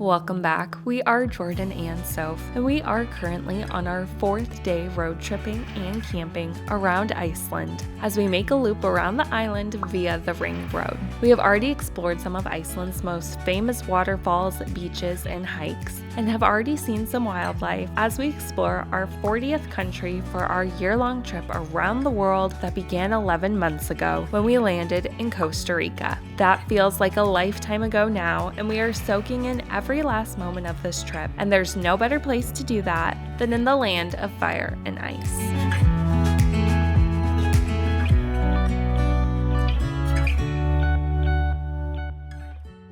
Welcome back. We are Jordan and Soph, and we are currently on our 4th day road tripping and camping around Iceland as we make a loop around the island via the ring road. We have already explored some of Iceland's most famous waterfalls, beaches, and hikes, and have already seen some wildlife as we explore our 40th country for our year-long trip around the world that began 11 months ago when we landed in Costa Rica. That feels like a lifetime ago now, and we are soaking in every last moment of this trip, and there's no better place to do that than in the land of fire and ice.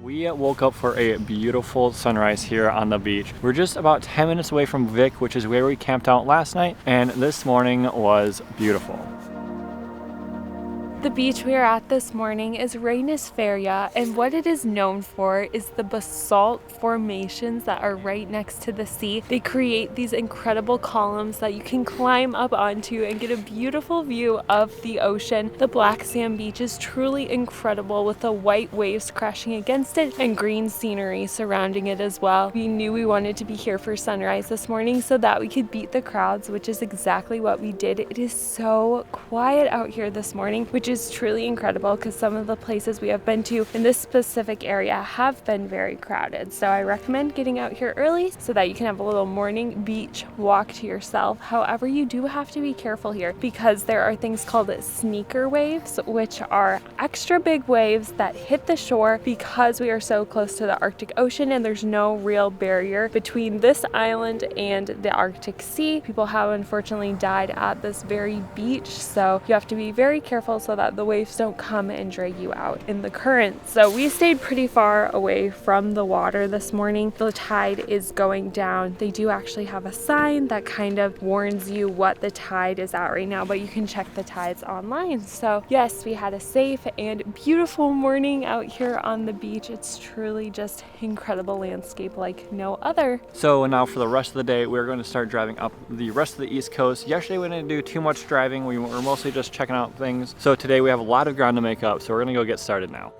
We woke up for a beautiful sunrise here on the beach. We're just about 10 minutes away from Vik, which is where we camped out last night, and this morning was beautiful. The beach we are at this morning is Reynisfjara, and what it is known for is the basalt formations that are right next to the sea. They create these incredible columns that you can climb up onto and get a beautiful view of the ocean. The black sand beach is truly incredible with the white waves crashing against it and green scenery surrounding it as well. We knew we wanted to be here for sunrise this morning so that we could beat the crowds, which is exactly what we did. It is so quiet out here this morning, which is truly incredible because some of the places we have been to in this specific area have been very crowded. So I recommend getting out here early so that you can have a little morning beach walk to yourself. However, you do have to be careful here because there are things called sneaker waves, which are extra big waves that hit the shore because we are so close to the Arctic Ocean and there's no real barrier between this island and the Arctic Sea. People have unfortunately died at this very beach, so you have to be very careful so that the waves don't come and drag you out in the current. So we stayed pretty far away from the water this morning. The tide is going down. They do actually have a sign that kind of warns you what the tide is at right now, but you can check the tides online. So yes, we had a safe and beautiful morning out here on the beach. It's truly just incredible landscape like no other. So now for the rest of the day, we're going to start driving up the rest of the East Coast. Yesterday we didn't do too much driving. We were mostly just checking out things. So today we have a lot of ground to make up, so we're gonna go get started now.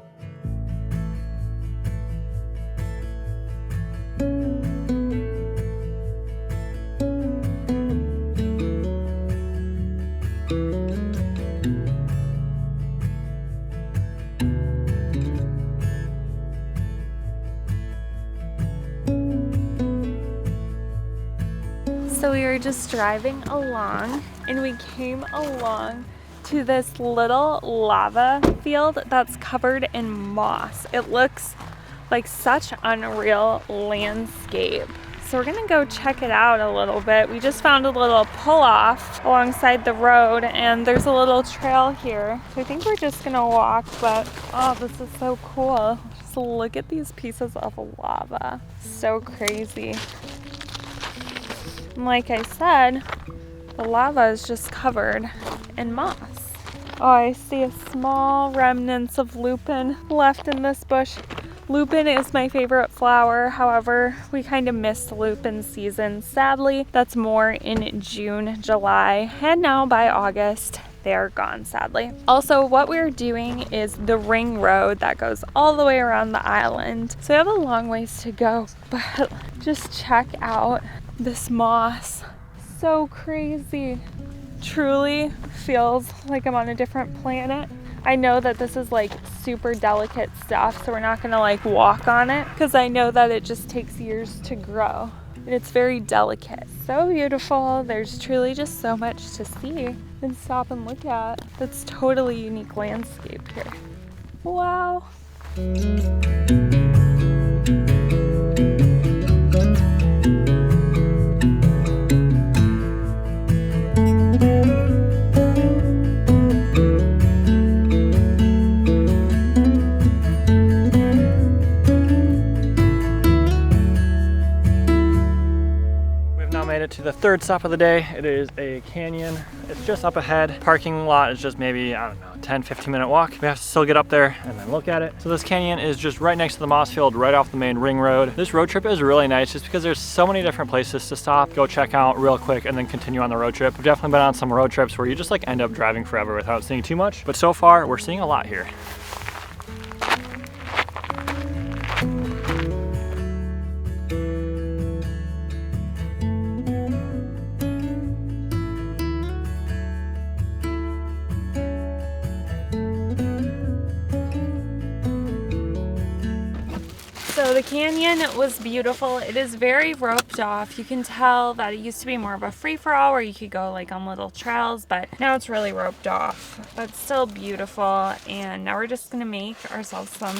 So we were just driving along and we came along to this little lava field that's covered in moss. It looks like such unreal landscape. So we're gonna go check it out a little bit. We just found a little pull-off alongside the road and there's a little trail here. So I think we're just gonna walk, but oh, this is so cool. Just look at these pieces of lava. So crazy. And like I said, the lava is just covered in moss. Oh, I see a small remnants of lupin left in this bush. Lupin is my favorite flower. However, we kind of missed lupin season. Sadly, that's more in June, July, and now by August, they're gone, sadly. Also, what we're doing is the ring road that goes all the way around the island. So we have a long ways to go, but just check out this moss. So crazy. Truly feels like I'm on a different planet. I know that this is like super delicate stuff, so we're not gonna like walk on it because I know that it just takes years to grow. And it's very delicate. So beautiful. There's truly just so much to see and stop and look at. It's totally unique landscape here. Wow. To the third stop of the day. It is a canyon. It's just up ahead. Parking lot is just maybe, I don't know, 10-15 minute walk. We have to still get up there and then look at it. So this canyon is just right next to the moss field, right off the main ring road. This road trip is really nice just because there's so many different places to stop, go check out real quick, and then continue on the road trip. We've definitely been on some road trips where you just like end up driving forever without seeing too much, but so far we're seeing a lot here. So the canyon was beautiful. It is very roped off. You can tell that it used to be more of a free-for-all where you could go like on little trails, but now it's really roped off. But still beautiful. And now we're just gonna make ourselves some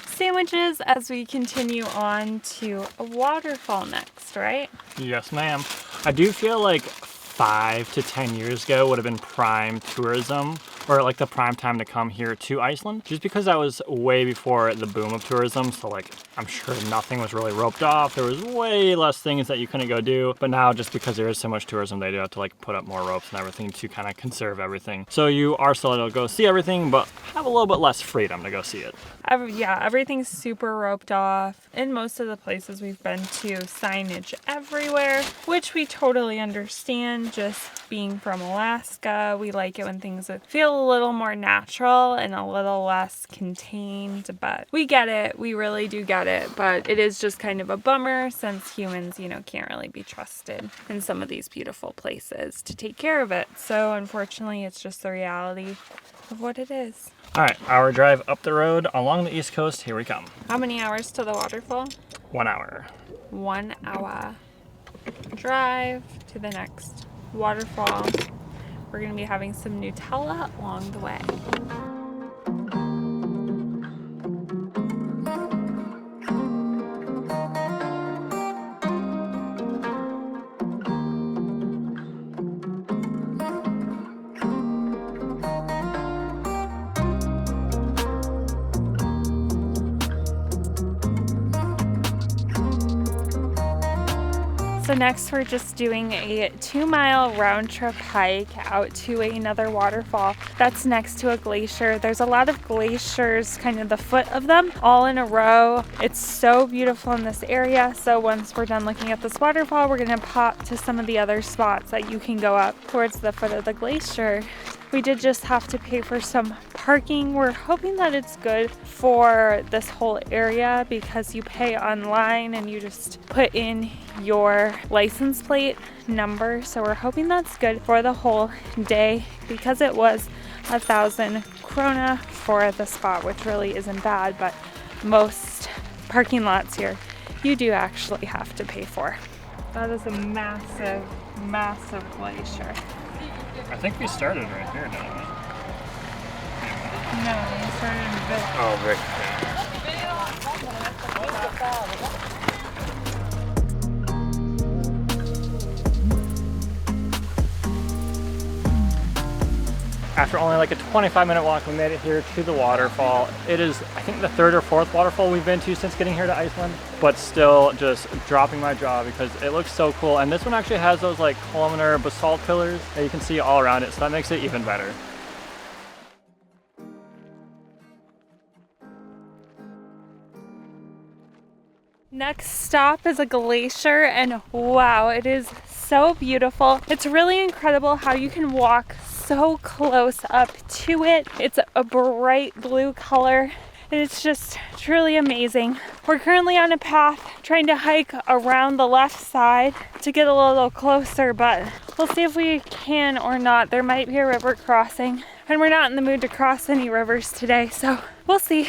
sandwiches as we continue on to a waterfall next, right? Yes, ma'am. I do feel like 5 to 10 years ago would have been prime tourism, or like the prime time to come here to Iceland, just because that was way before the boom of tourism. So like, I'm sure nothing was really roped off. There was way less things that you couldn't go do. But now, just because there is so much tourism, they do have to like put up more ropes and everything to kind of conserve everything. So you are still able to go see everything, but have a little bit less freedom to go see it. Yeah, everything's super roped off. In most of the places we've been to, signage everywhere, which we totally understand. Just being from Alaska, we like it when things feel a little more natural and a little less contained, but we get it. We really do get it, but it is just kind of a bummer since humans, you know, can't really be trusted in some of these beautiful places to take care of it. So unfortunately, it's just the reality of what it is. All right, our drive up the road along the East Coast. Here we come. How many hours to the waterfall? 1 hour. 1 hour drive to the next waterfall. We're gonna be having some Nutella along the way. So next we're just doing a 2-mile round trip hike out to another waterfall that's next to a glacier. There's a lot of glaciers, kind of the foot of them, all in a row. It's so beautiful in this area. So once we're done looking at this waterfall, we're gonna pop to some of the other spots that you can go up towards the foot of the glacier. We did just have to pay for some parking. We're hoping that it's good for this whole area because you pay online and you just put in your license plate number. So we're hoping that's good for the whole day because it was 1,000 krona for the spot, which really isn't bad, but most parking lots here you do actually have to pay for. That is a massive, massive glacier. I think we started right here, didn't we? No, we started in a bit. Oh, right. After only like a 25-minute walk, we made it here to the waterfall. It is, I think, the 3rd or 4th waterfall we've been to since getting here to Iceland, but still just dropping my jaw because it looks so cool. And this one actually has those like columnar basalt pillars that you can see all around it, so that makes it even better. Next stop is a glacier, and wow, it is so beautiful. It's really incredible how you can walk so close up to it. It's a bright blue color and it's just truly amazing. We're currently on a path trying to hike around the left side to get a little closer, but we'll see if we can or not. There might be a river crossing and we're not in the mood to cross any rivers today, so we'll see.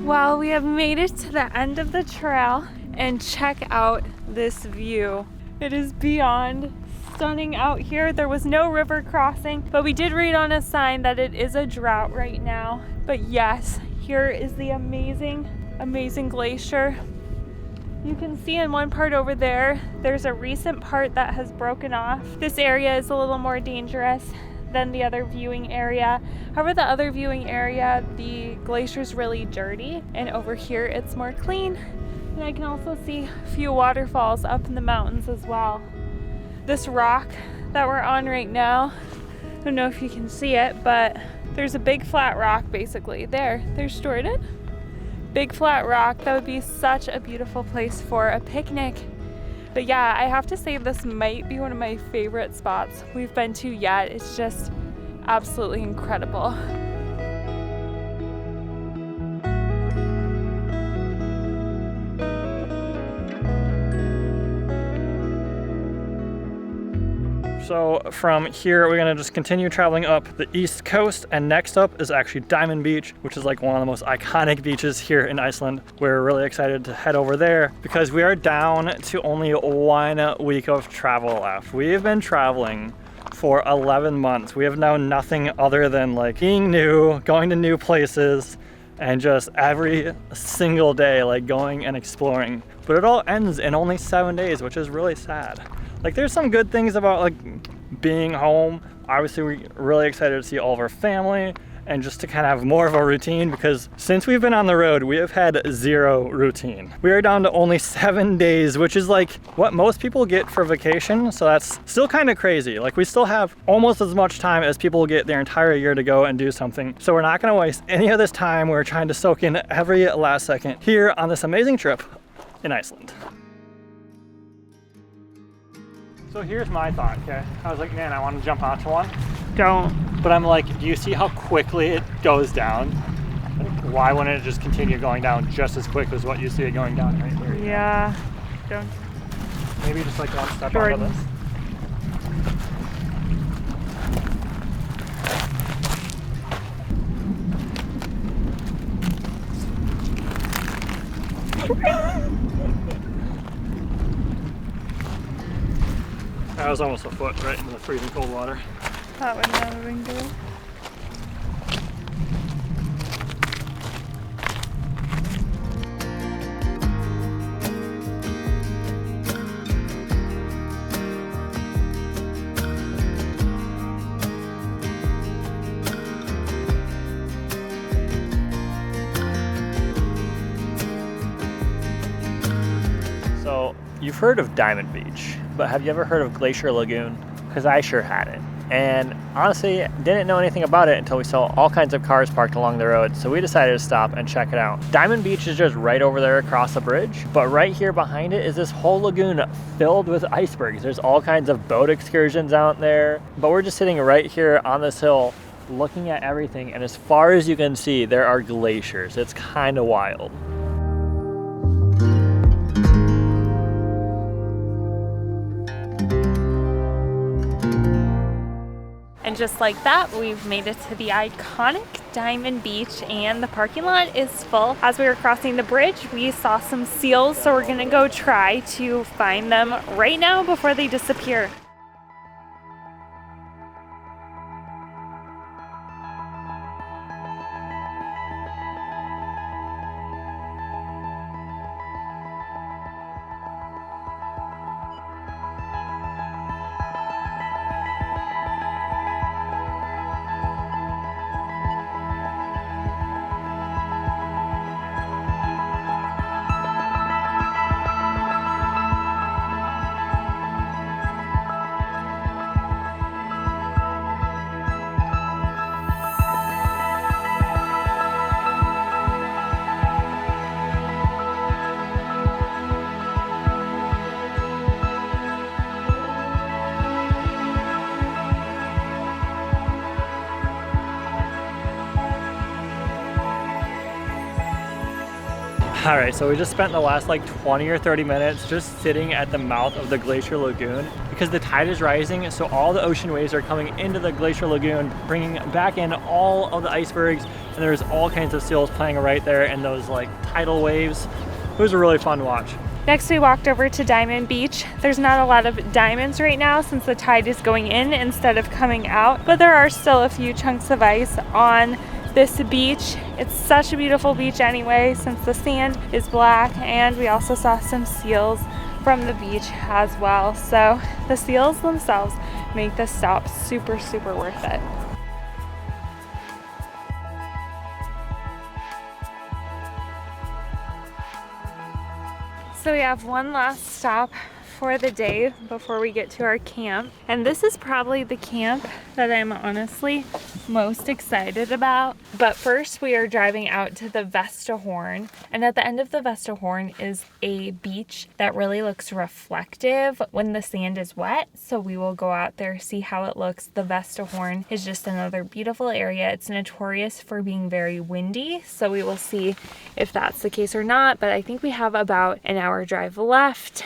Well, we have made it to the end of the trail and check out this view. It is beyond stunning out here. There was no river crossing, but we did read on a sign that it is a drought right now. But yes, here is the amazing, amazing glacier. You can see in one part over there, there's a recent part that has broken off. This area is a little more dangerous than the other viewing area. However, the other viewing area, the glacier's really dirty, and over here it's more clean. And I can also see a few waterfalls up in the mountains as well. This rock that we're on right now, I don't know if you can see it, but there's a big flat rock basically. There's Jordan. Big flat rock. That would be such a beautiful place for a picnic. But yeah, I have to say this might be one of my favorite spots we've been to yet. It's just absolutely incredible. So from here, we're gonna just continue traveling up the east coast, and next up is actually Diamond Beach, which is like one of the most iconic beaches here in Iceland. We're really excited to head over there because we are down to only 1 week of travel left. We have been traveling for 11 months. We have known nothing other than like being new, going to new places, and just every single day like going and exploring. But it all ends in only 7 days, which is really sad. Like there's some good things about like being home. Obviously we're really excited to see all of our family and just to kind of have more of a routine, because since we've been on the road, we have had 0 routine. We are down to only 7 days, which is like what most people get for vacation. So that's still kind of crazy. Like we still have almost as much time as people get their entire year to go and do something. So we're not gonna waste any of this time. We're trying to soak in every last second here on this amazing trip in Iceland. So here's my thought, okay? I was like, man, I want to jump onto one. Don't. But I'm like, do you see how quickly it goes down? Like, why wouldn't it just continue going down just as quick as what you see it going down right here? Yeah. Don't. Maybe just like one step Jordan. out of this. That was almost a foot right into the freezing cold water. That would never have been good. So you've heard of Diamond Beach, but have you ever heard of Glacier Lagoon? Because I sure hadn't. And honestly, didn't know anything about it until we saw all kinds of cars parked along the road. So we decided to stop and check it out. Diamond Beach is just right over there across the bridge. But right here behind it is this whole lagoon filled with icebergs. There's all kinds of boat excursions out there. But we're just sitting right here on this hill looking at everything. And as far as you can see, there are glaciers. It's kind of wild. And just like that, we've made it to the iconic Diamond Beach, and the parking lot is full. As we were crossing the bridge, we saw some seals, so we're gonna go try to find them right now before they disappear. All right, so we just spent the last like 20 or 30 minutes just sitting at the mouth of the Glacier Lagoon because the tide is rising, so all the ocean waves are coming into the Glacier Lagoon, bringing back in all of the icebergs, and there's all kinds of seals playing right there in those like tidal waves. It was a really fun watch. Next, we walked over to Diamond Beach. There's not a lot of diamonds right now since the tide is going in instead of coming out, but there are still a few chunks of ice on this beach. It's such a beautiful beach anyway, since the sand is black, and we also saw some seals from the beach as well. So the seals themselves make this stop super, super worth it. So we have one last stop for the day before we get to our camp, and this is probably the camp that I'm honestly most excited about. But first, we are driving out to the Vestrahorn, and at the end of the Vestrahorn is a beach that really looks reflective when the sand is wet, so we will go out there, see how it looks. The Vestrahorn is just another beautiful area. It's notorious for being very windy, so we will see if that's the case or not, but I think we have about an hour drive left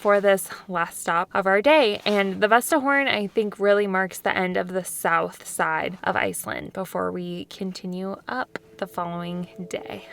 for this last stop of our day. And the Vestrahorn, I think, really marks the end of the south side of Iceland before we continue up the following day.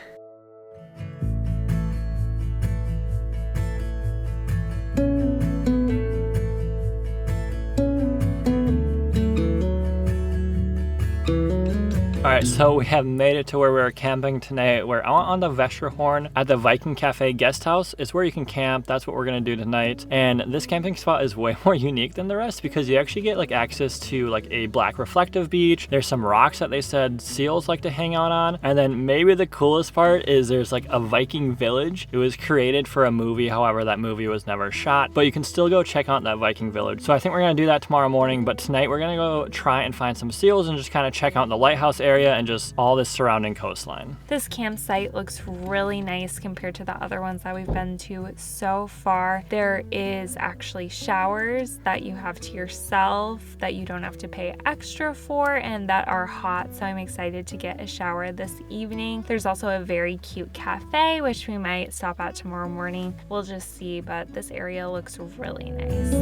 Alright, so we have made it to where we're camping tonight. We're out on the Vestrahorn at the Viking Cafe guest house. It's where you can camp. That's what we're gonna do tonight. And this camping spot is way more unique than the rest because you actually get like access to like a black reflective beach. There's some rocks that they said seals like to hang out on. And then maybe the coolest part is there's like a Viking village. It was created for a movie, however that movie was never shot. But you can still go check out that Viking village. So I think we're gonna do that tomorrow morning, but tonight we're gonna go try and find some seals and just kind of check out the lighthouse area and just all this surrounding coastline. This campsite looks really nice compared to the other ones that we've been to so far. There is actually showers that you have to yourself that you don't have to pay extra for and that are hot, so I'm excited to get a shower this evening. There's also a very cute cafe which we might stop at tomorrow morning. We'll just see, but this area looks really nice.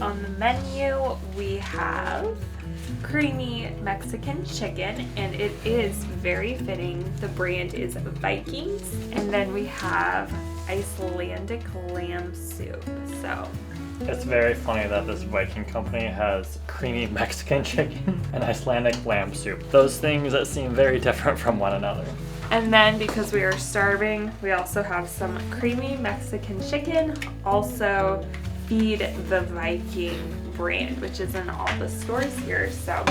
On the menu, we have creamy Mexican chicken, and it is very fitting. The brand is Vikings. And then we have Icelandic lamb soup. So it's very funny that this Viking company has creamy Mexican chicken and Icelandic lamb soup. Those things that seem very different from one another. And then because we are starving, we also have some creamy Mexican chicken, also Feed the Viking brand, which is in all the stores here. So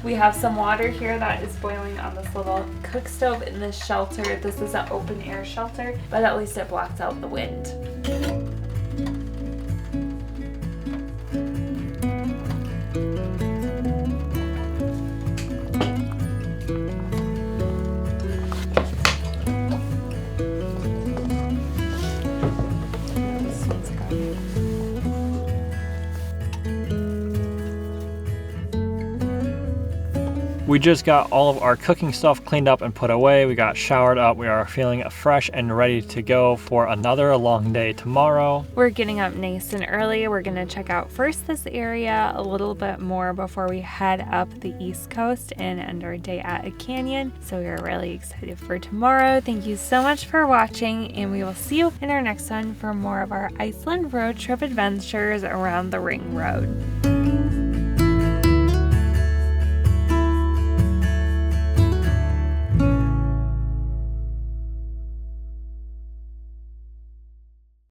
we have some water here that is boiling on this little cook stove in this shelter. This is an open air shelter, but at least it blocks out the wind. We just got all of our cooking stuff cleaned up and put away. We got showered up. We are feeling fresh and ready to go for another long day tomorrow. We're getting up nice and early. We're gonna check out first this area a little bit more before we head up the East Coast and end our day at a canyon. So we are really excited for tomorrow. Thank you so much for watching, and we will see you in our next one for more of our Iceland road trip adventures around the Ring Road.